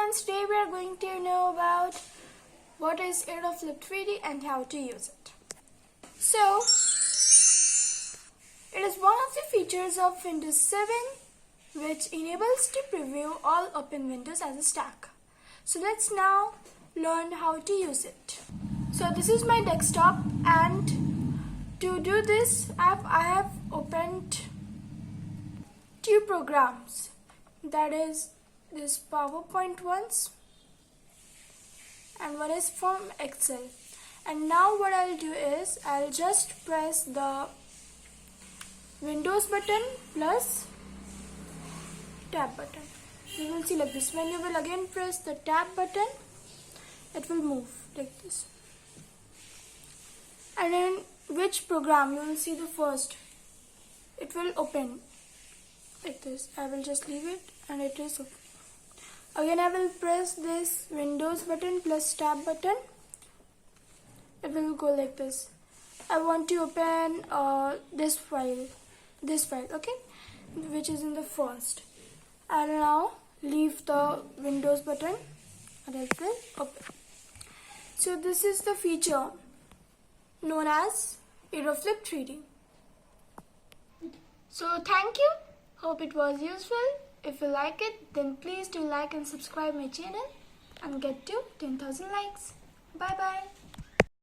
friends, today we are going to know about what is Aero 3D and how to use it. So, it is one of the features of Windows 7 which enables to preview all open windows as a stack. So let's now learn how to use it. So this is my desktop, and to do this I have opened two programs, that is this PowerPoint ones and one is from Excel. And now what I'll do is I'll just press the Windows button plus tab button. You will see like this. When you will again press the tab button, it will move like this. And in which program you will see the first, it will open like this. I will just leave it and it is open. Again I will press this Windows button plus tab button. It will go like this. I want to open this file, okay, which is in the first. And now leave the Windows button and it will open. So this is the feature known as Aero 3D. So thank you. Hope it was useful. If you like it, then please do like and subscribe my channel and get to 10,000 likes. Bye bye.